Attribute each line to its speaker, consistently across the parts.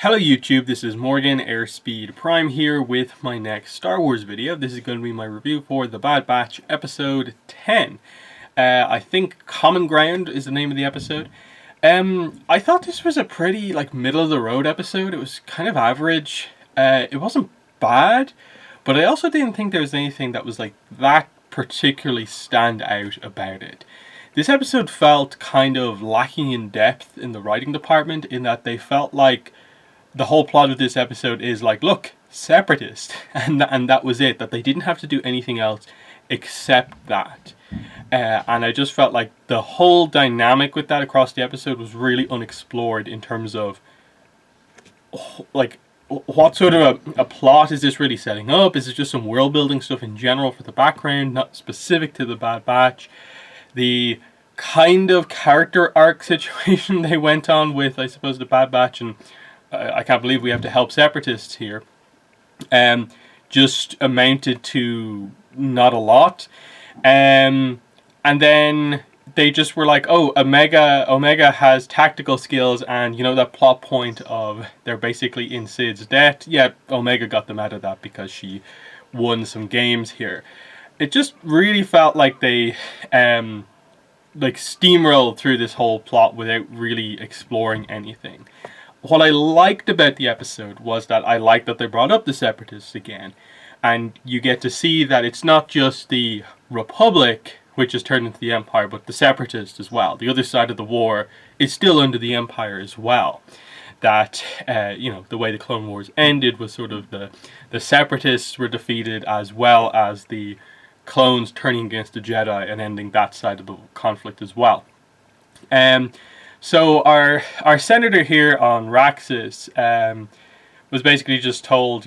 Speaker 1: Hello YouTube, this is Morgan Airspeed Prime here with my next Star Wars video. This is going to be my review for The Bad Batch episode 10. I think Common Ground is the name of the episode. I thought this was a pretty middle of the road episode. It was kind of average. It wasn't bad, but I also didn't think there was anything that was that particularly stand out about it. This episode felt kind of lacking in depth in the writing department, in that they felt like the whole plot of this episode is look, separatist, and that was it, that they didn't have to do anything else except that. And I just felt like the whole dynamic with that across the episode was really unexplored in terms of what sort of a plot is this really setting up? Is it just some world building stuff in general for the background, not specific to the Bad Batch? The kind of character arc situation they went on with, I suppose, the Bad Batch, and I can't believe we have to help separatists here, just amounted to not a lot. And then they just were like, oh, Omega has tactical skills, and that plot point of they're basically in Cid's debt. Yeah, Omega got them out of that because she won some games here. It just really felt like they steamrolled through this whole plot without really exploring anything. What I liked about the episode was that I liked that they brought up the Separatists again. And you get to see that it's not just the Republic which has turned into the Empire, but the Separatists as well. The other side of the war is still under the Empire as well. That, the way the Clone Wars ended was sort of the Separatists were defeated, as well as the clones turning against the Jedi and ending that side of the conflict as well. So our senator here on Raxus was basically just told,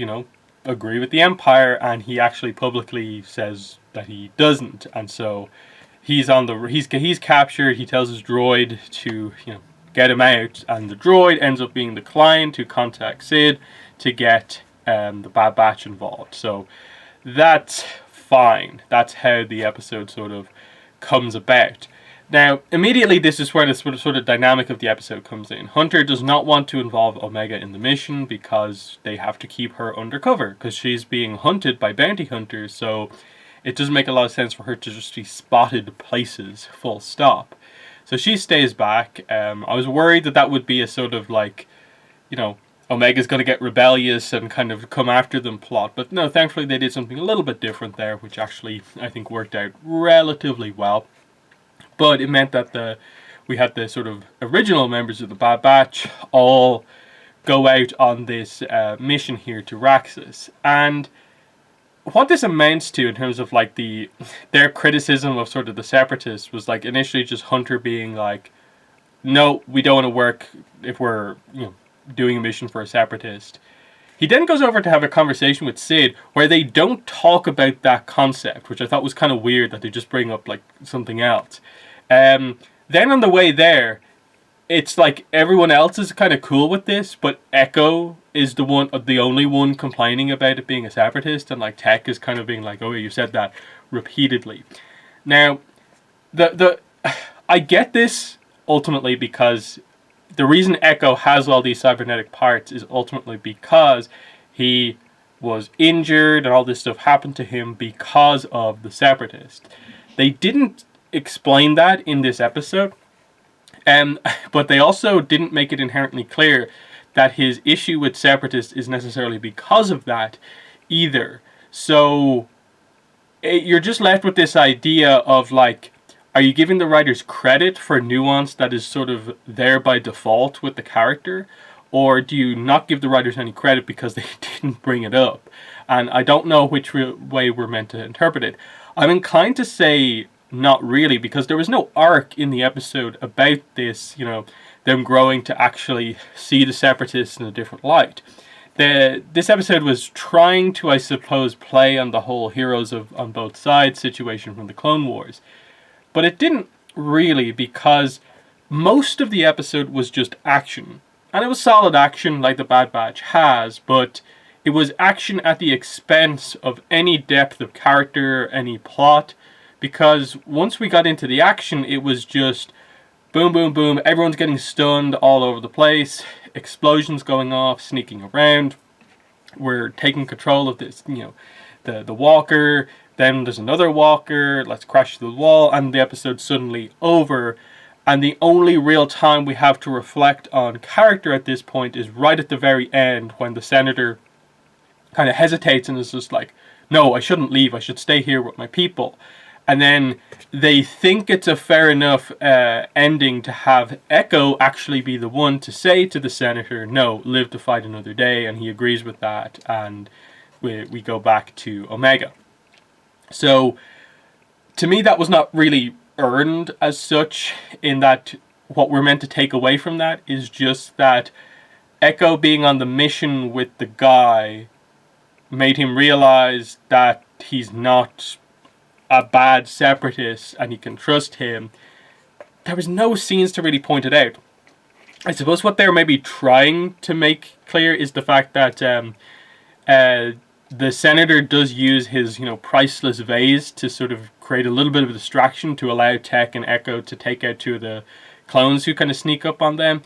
Speaker 1: agree with the Empire, and he actually publicly says that he doesn't. And so he's captured. He tells his droid to get him out, and the droid ends up being the client who contacts Cid to get the Bad Batch involved. So that's fine. That's how the episode sort of comes about. Now, immediately, this is where the sort of dynamic of the episode comes in. Hunter does not want to involve Omega in the mission because they have to keep her undercover, because she's being hunted by bounty hunters, so it doesn't make a lot of sense for her to just be spotted places, full stop. So she stays back. I was worried that would be a sort of Omega's going to get rebellious and kind of come after them plot, but no, thankfully they did something a little bit different there, which actually, I think, worked out relatively well. But it meant that we had the sort of original members of the Bad Batch all go out on this mission here to Raxus. And what this amounts to in terms of their criticism of sort of the Separatists was initially just Hunter being no, we don't want to work if we're doing a mission for a Separatist. He then goes over to have a conversation with Cid where they don't talk about that concept, which I thought was kind of weird, that they just bring up something else. Then on the way there, it's everyone else is kind of cool with this, but Echo is the only one complaining about it being a Separatist, and Tech is kind of being oh, you said that repeatedly. Now, I get this ultimately because the reason Echo has all these cybernetic parts is ultimately because he was injured and all this stuff happened to him because of the Separatist. They didn't explain that in this episode, but they also didn't make it inherently clear that his issue with Separatists is necessarily because of that either. So you're just left with this idea of are you giving the writers credit for nuance that is sort of there by default with the character, or do you not give the writers any credit because they didn't bring it up? And I don't know which way we're meant to interpret it. I'm inclined to say not really, because there was no arc in the episode about this, them growing to actually see the Separatists in a different light. This episode was trying to, I suppose, play on the whole heroes on both sides situation from the Clone Wars. But it didn't really, because most of the episode was just action. And it was solid action like the Bad Batch has, but it was action at the expense of any depth of character, any plot. Because once we got into the action, it was just boom, boom, boom. Everyone's getting stunned all over the place. explosions going off, sneaking around. We're taking control of this, the walker. Then there's another walker. Let's crash through the wall, and the episode's suddenly over. And the only real time we have to reflect on character at this point is right at the very end, when the senator kind of hesitates and is just like, no, I shouldn't leave. I should stay here with my people. And then they think it's a fair enough ending to have Echo actually be the one to say to the senator, no, live to fight another day. And he agrees with that. And we go back to Omega. So, to me, that was not really earned as such, in that what we're meant to take away from that is just that Echo being on the mission with the guy made him realize that he's not a bad separatist and he can trust him. There was no scenes to really point it out. I suppose what they're maybe trying to make clear is the fact that the senator does use his, priceless vase to sort of create a little bit of a distraction to allow Tech and Echo to take out two of the clones who kind of sneak up on them.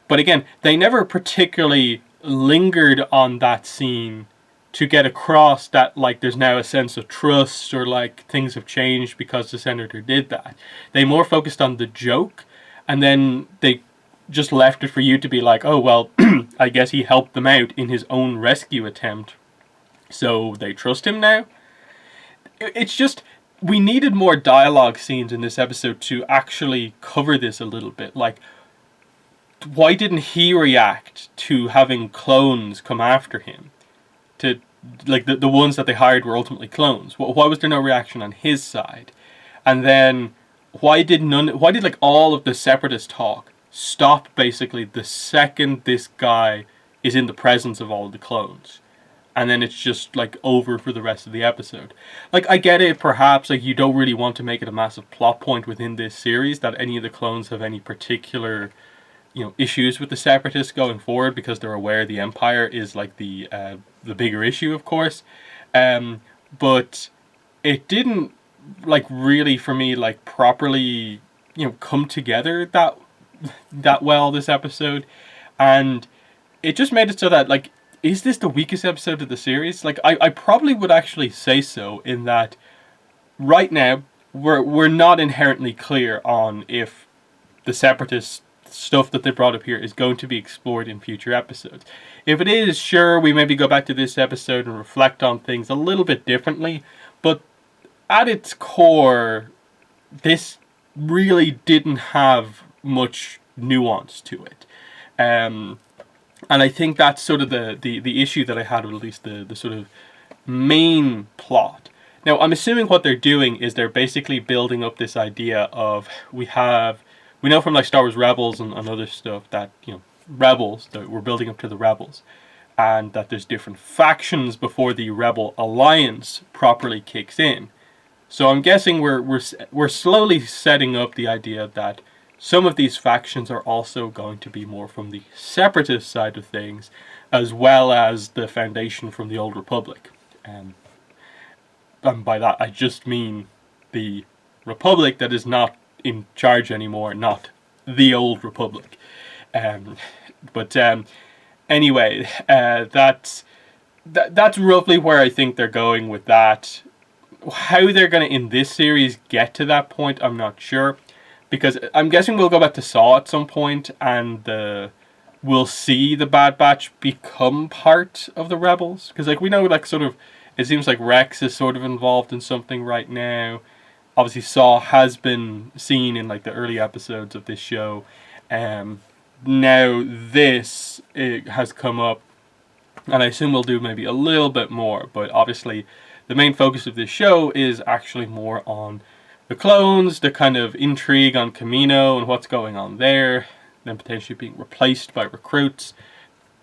Speaker 1: But again, they never particularly lingered on that scene to get across that, like, there's now a sense of trust, or like things have changed because the senator did that. They more focused on the joke, and then they just left it for you to be like, oh, well, I guess he helped them out in his own rescue attempt, so they trust him now. It's just, we needed more dialogue scenes in this episode to actually cover this a little bit. Like, why didn't he react to having clones come after him? To, like, the ones that they hired were ultimately clones. Why was there no reaction on his side? And then why did like all of the separatist talk stop basically the second this guy is in the presence of all of the clones? And then it's just like over for the rest of the episode. Like, I get it, perhaps like you don't really want to make it a massive plot point within this series that any of the clones have any particular issues with the separatists going forward, because they're aware the Empire is like the bigger issue, of course. But it didn't like really, for me, like properly come together that well this episode. And it just made it so that, like, is this the weakest episode of the series? Like, I probably would actually say so, in that right now we're not inherently clear on if the separatist stuff that they brought up here is going to be explored in future episodes. If it is, sure, we maybe go back to this episode and reflect on things a little bit differently, but at its core, this really didn't have much nuance to it. And I think that's sort of the issue that I had with at least the sort of main plot. Now, I'm assuming what they're doing is they're basically building up this idea of, we know from like Star Wars Rebels and other stuff that, Rebels, that we're building up to the Rebels, and that there's different factions before the Rebel Alliance properly kicks in. So I'm guessing we're slowly setting up the idea that some of these factions are also going to be more from the separatist side of things, as well as the Foundation from the Old Republic. And by that I just mean the Republic that is not in charge anymore, not the Old Republic. But anyway, that's roughly where I think they're going with that. How they're going to, in this series, get to that point, I'm not sure. Because I'm guessing we'll go back to Saw at some point, and we'll see the Bad Batch become part of the Rebels. Because, like, we know, like, sort of, it seems like Rex is sort of involved in something right now. Obviously, Saw has been seen in, like, the early episodes of this show. Now this has come up, and I assume we'll do maybe a little bit more. But obviously, the main focus of this show is actually more on the clones, the kind of intrigue on Kamino and what's going on there, then potentially being replaced by recruits.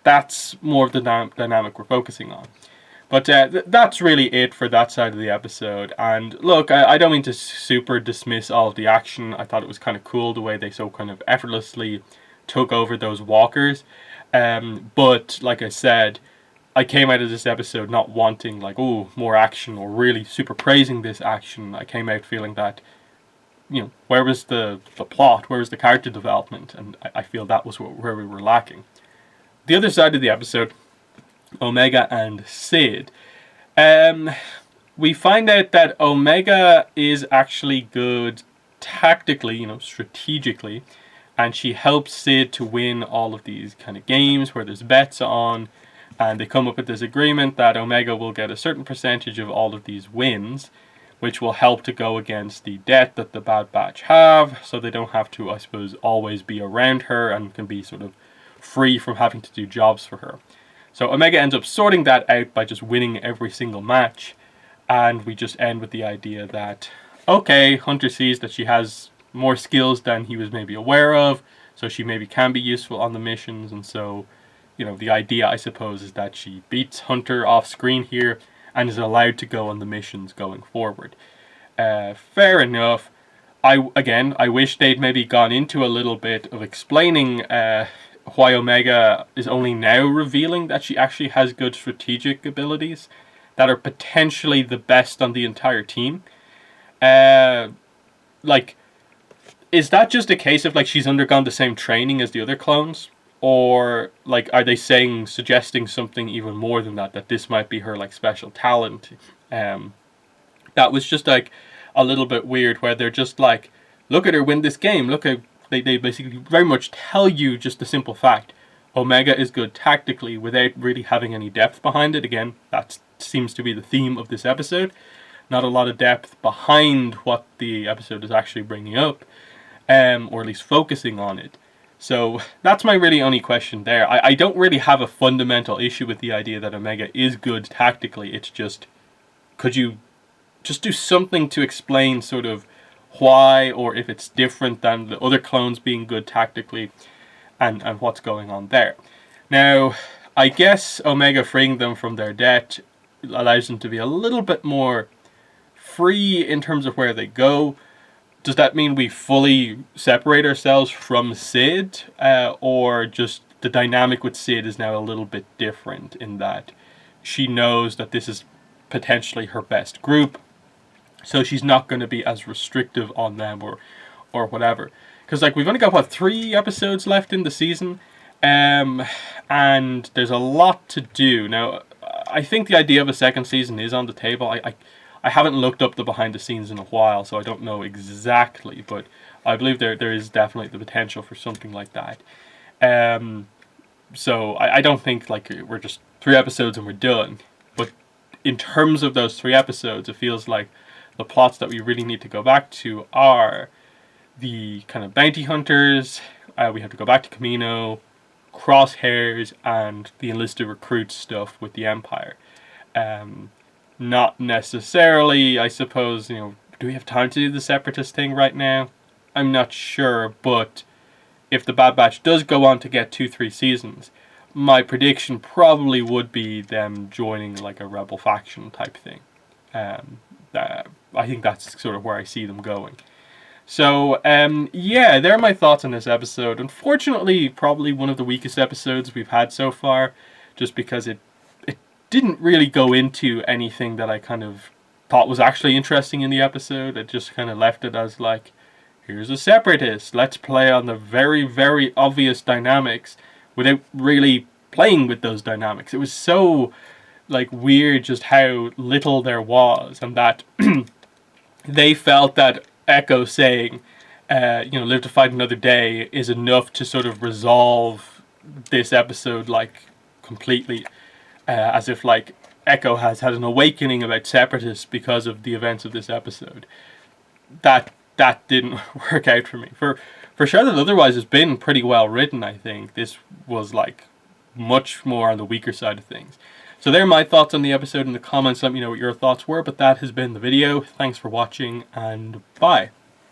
Speaker 1: That's more of the dynamic we're focusing on. But that's really it for that side of the episode. And look, I don't mean to super dismiss all of the action. I thought it was kind of cool the way they so kind of effortlessly took over those walkers. But like I said, I came out of this episode not wanting like, oh, more action, or really super praising this action. I came out feeling that where was the plot? Where was the character development? And I feel that was where we were lacking. The other side of the episode, Omega and Sid. We find out that Omega is actually good tactically, strategically, and she helps Sid to win all of these kind of games where there's bets on, and they come up with this agreement that Omega will get a certain percentage of all of these wins, which will help to go against the debt that the Bad Batch have, so they don't have to, I suppose, always be around her and can be sort of free from having to do jobs for her. So Omega ends up sorting that out by just winning every single match, and we just end with the idea that, okay, Hunter sees that she has more skills than he was maybe aware of, so she maybe can be useful on the missions, and so, the idea, I suppose, is that she beats Hunter off screen here and is allowed to go on the missions going forward. Fair enough. I wish they'd maybe gone into a little bit of explaining why Omega is only now revealing that she actually has good strategic abilities that are potentially the best on the entire team. Is that just a case of she's undergone the same training as the other clones? Or are they suggesting something even more than that this might be her special talent? That was just a little bit weird, where they're just look at her win this game, look at they basically very much tell you just the simple fact Omega is good tactically without really having any depth behind it. Again, that seems to be the theme of this episode. Not a lot of depth behind what the episode is actually bringing up, or at least focusing on it. So that's my really only question there. I don't really have a fundamental issue with the idea that Omega is good tactically. It's just, could you just do something to explain sort of why, or if it's different than the other clones being good tactically, and what's going on there. Now, I guess Omega freeing them from their debt allows them to be a little bit more free in terms of where they go. Does that mean we fully separate ourselves from Sid, or just the dynamic with Sid is now a little bit different in that she knows that this is potentially her best group, so she's not going to be as restrictive on them or whatever. Because we've only got 3 episodes left in the season, and there's a lot to do. Now, I think the idea of a second season is on the table. I haven't looked up the behind the scenes in a while, so I don't know exactly, but I believe there is definitely the potential for something like that. So I don't think we're just 3 episodes and we're done. But in terms of those 3 episodes, it feels like the plots that we really need to go back to are the kind of bounty hunters. We have to go back to Kamino, Crosshairs, and the enlisted recruits stuff with the Empire. Not necessarily, I suppose, do we have time to do the Separatist thing right now? I'm not sure, but if the Bad Batch does go on to get 2-3 seasons, my prediction probably would be them joining a rebel faction type thing. I think that's sort of where I see them going. So, yeah, there are my thoughts on this episode. Unfortunately, probably one of the weakest episodes we've had so far, just because it didn't really go into anything that I kind of thought was actually interesting in the episode. It just kind of left it as here's a Separatist, let's play on the very, very obvious dynamics without really playing with those dynamics. It was so weird just how little there was, and that they felt that Echo saying live to fight another day is enough to sort of resolve this episode completely, as if Echo has had an awakening about Separatists because of the events of this episode. That didn't work out for me. For Charlotte otherwise has been pretty well written, I think. This was much more on the weaker side of things. So there are my thoughts on the episode in the comments. Let me know what your thoughts were, but that has been the video. Thanks for watching, and bye.